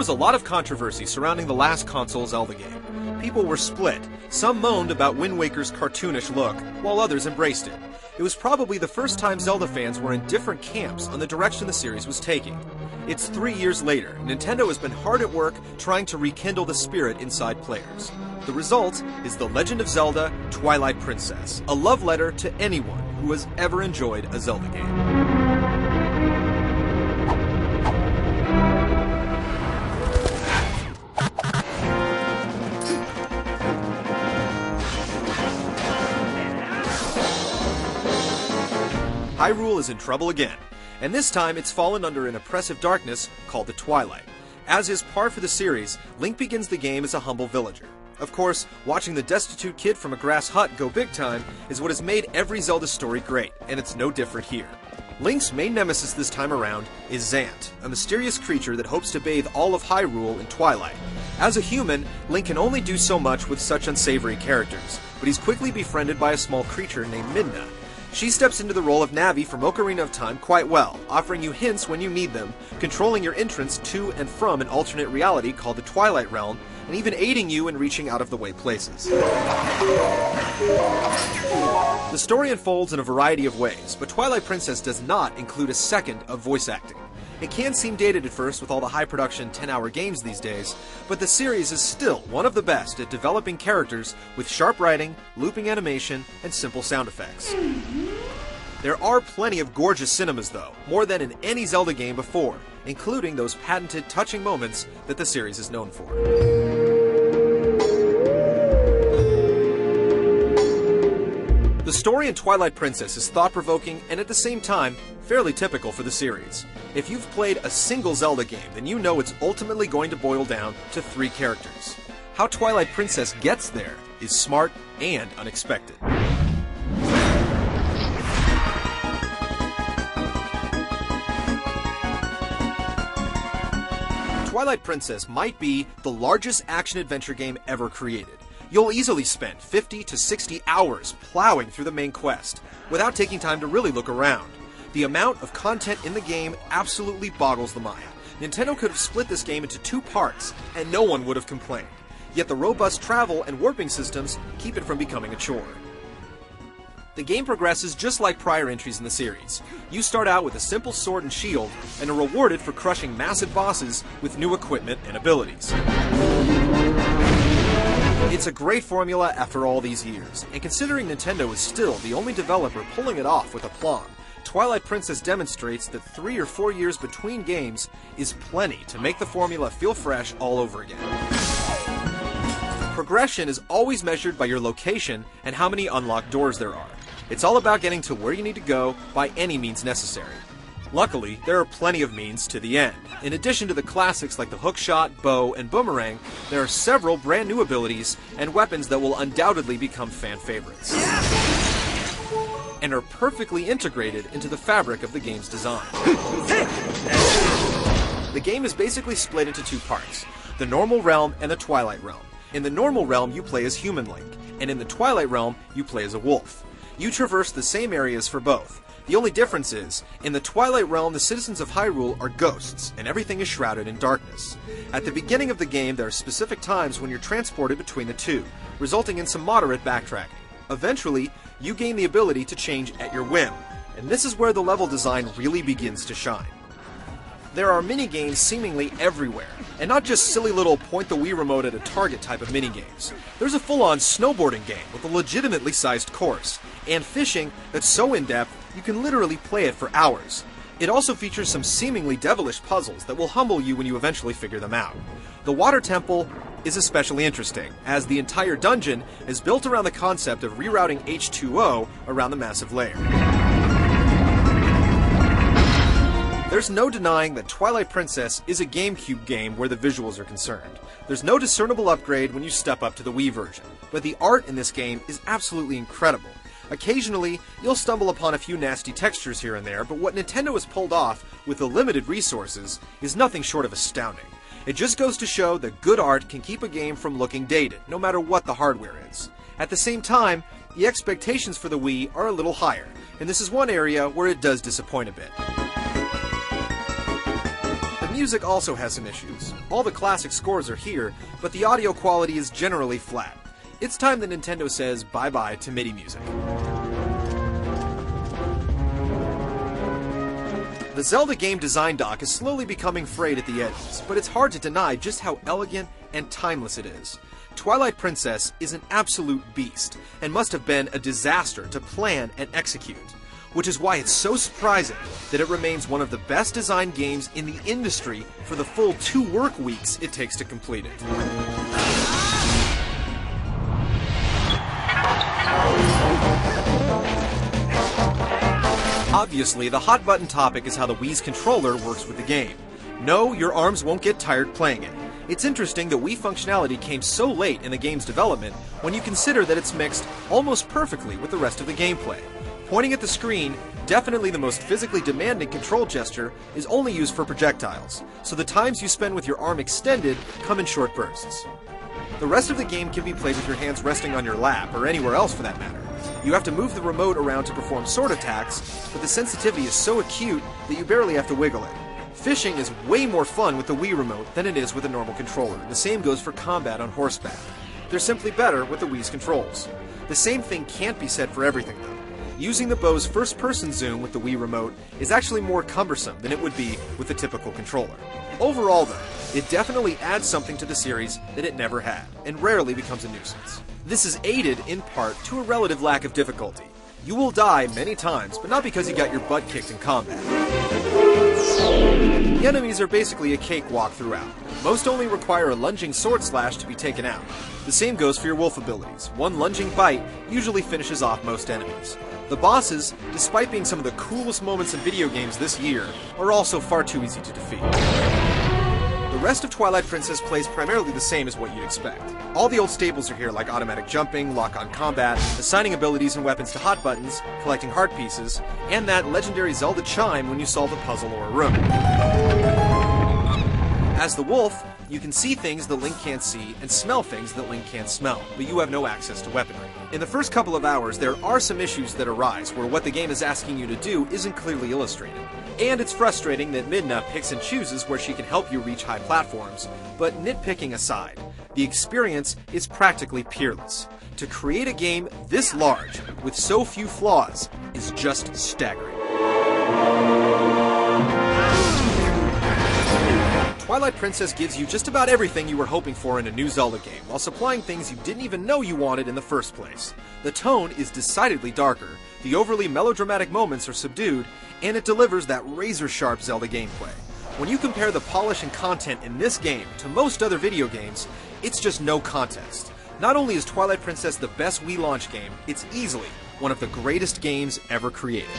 was a lot of controversy surrounding the last console Zelda game. People were split. Some moaned about Wind Waker's cartoonish look, while others embraced it. It was probably the first time Zelda fans were in different camps on the direction the series was taking. It's 3 years later, Nintendo has been hard at work trying to rekindle the spirit inside players. The result is The Legend of Zelda: Twilight Princess, a love letter to anyone who has ever enjoyed a Zelda game. Hyrule is in trouble again, and this time it's fallen under an oppressive darkness called the Twilight. As is par for the series, Link begins the game as a humble villager. Of course, watching the destitute kid from a grass hut go big time is what has made every Zelda story great, and it's no different here. Link's main nemesis this time around is Zant, a mysterious creature that hopes to bathe all of Hyrule in twilight. As a human, Link can only do so much with such unsavory characters, but he's quickly befriended by a small creature named Midna. She steps into the role of Navi from Ocarina of Time quite well, offering you hints when you need them, controlling your entrance to and from an alternate reality called the Twilight Realm, and even aiding you in reaching out-of-the-way places. The story unfolds in a variety of ways, but Twilight Princess does not include a second of voice acting. It can seem dated at first with all the high-production 10-hour games these days, but the series is still one of the best at developing characters with sharp writing, looping animation, and simple sound effects. There are plenty of gorgeous cinemas though, more than in any Zelda game before, including those patented touching moments that the series is known for. The story in Twilight Princess is thought-provoking and at the same time, fairly typical for the series. If you've played a single Zelda game, then you know it's ultimately going to boil down to 3 characters. How Twilight Princess gets there is smart and unexpected. Twilight Princess might be the largest action-adventure game ever created. You'll easily spend 50 to 60 hours plowing through the main quest, without taking time to really look around. The amount of content in the game absolutely boggles the mind. Nintendo could have split this game into 2 parts, and no one would have complained. Yet the robust travel and warping systems keep it from becoming a chore. The game progresses just like prior entries in the series. You start out with a simple sword and shield, and are rewarded for crushing massive bosses with new equipment and abilities. It's a great formula after all these years, and considering Nintendo is still the only developer pulling it off with aplomb, Twilight Princess demonstrates that 3 or 4 years between games is plenty to make the formula feel fresh all over again. Progression is always measured by your location and how many unlocked doors there are. It's all about getting to where you need to go by any means necessary. Luckily, there are plenty of means to the end. In addition to the classics like the hookshot, bow, and boomerang, there are several brand new abilities and weapons that will undoubtedly become fan favorites, and are perfectly integrated into the fabric of the game's design. The game is basically split into 2 parts, the normal realm and the Twilight Realm. In the normal realm, you play as human Link, and in the Twilight Realm, you play as a wolf. You traverse the same areas for both. The only difference is, in the Twilight Realm, the citizens of Hyrule are ghosts, and everything is shrouded in darkness. At the beginning of the game, there are specific times when you're transported between the 2, resulting in some moderate backtracking. Eventually, you gain the ability to change at your whim, and this is where the level design really begins to shine. There are minigames seemingly everywhere, and not just silly little point the Wii remote at a target type of minigames. There's a full-on snowboarding game with a legitimately sized course, and fishing that's so in-depth you can literally play it for hours. It also features some seemingly devilish puzzles that will humble you when you eventually figure them out. The Water Temple is especially interesting, as the entire dungeon is built around the concept of rerouting H2O around the massive layer. There's no denying that Twilight Princess is a GameCube game where the visuals are concerned. There's no discernible upgrade when you step up to the Wii version, but the art in this game is absolutely incredible. Occasionally, you'll stumble upon a few nasty textures here and there, but what Nintendo has pulled off with the limited resources is nothing short of astounding. It just goes to show that good art can keep a game from looking dated, no matter what the hardware is. At the same time, the expectations for the Wii are a little higher, and this is one area where it does disappoint a bit. The music also has some issues. All the classic scores are here, but the audio quality is generally flat. It's time that Nintendo says bye-bye to MIDI music. The Zelda game design dock is slowly becoming frayed at the edges, but it's hard to deny just how elegant and timeless it is. Twilight Princess is an absolute beast, and must have been a disaster to plan and execute, which is why it's so surprising that it remains one of the best designed games in the industry for the full 2 work weeks it takes to complete it. Obviously, the hot button topic is how the Wii's controller works with the game. No, your arms won't get tired playing it. It's interesting that Wii functionality came so late in the game's development when you consider that it's mixed almost perfectly with the rest of the gameplay. Pointing at the screen, definitely the most physically demanding control gesture, is only used for projectiles, so the times you spend with your arm extended come in short bursts. The rest of the game can be played with your hands resting on your lap, or anywhere else for that matter. You have to move the remote around to perform sword attacks, but the sensitivity is so acute that you barely have to wiggle it. Fishing is way more fun with the Wii remote than it is with a normal controller. The same goes for combat on horseback. They're simply better with the Wii's controls. The same thing can't be said for everything though. Using the bow's first-person zoom with the Wii remote is actually more cumbersome than it would be with the typical controller. Overall though, it definitely adds something to the series that it never had, and rarely becomes a nuisance. This is aided, in part, to a relative lack of difficulty. You will die many times, but not because you got your butt kicked in combat. The enemies are basically a cakewalk throughout. Most only require a lunging sword slash to be taken out. The same goes for your wolf abilities. One lunging bite usually finishes off most enemies. The bosses, despite being some of the coolest moments in video games this year, are also far too easy to defeat. The rest of Twilight Princess plays primarily the same as what you'd expect. All the old staples are here, like automatic jumping, lock-on combat, assigning abilities and weapons to hot buttons, collecting heart pieces, and that legendary Zelda chime when you solve a puzzle or a room. As the wolf, you can see things that Link can't see and smell things that Link can't smell, but you have no access to weaponry. In the first couple of hours, there are some issues that arise where what the game is asking you to do isn't clearly illustrated. And it's frustrating that Midna picks and chooses where she can help you reach high platforms, but nitpicking aside, the experience is practically peerless. To create a game this large, with so few flaws, is just staggering. Twilight Princess gives you just about everything you were hoping for in a new Zelda game, while supplying things you didn't even know you wanted in the first place. The tone is decidedly darker, the overly melodramatic moments are subdued, and it delivers that razor-sharp Zelda gameplay. When you compare the polish and content in this game to most other video games, it's just no contest. Not only is Twilight Princess the best Wii launch game, it's easily one of the greatest games ever created.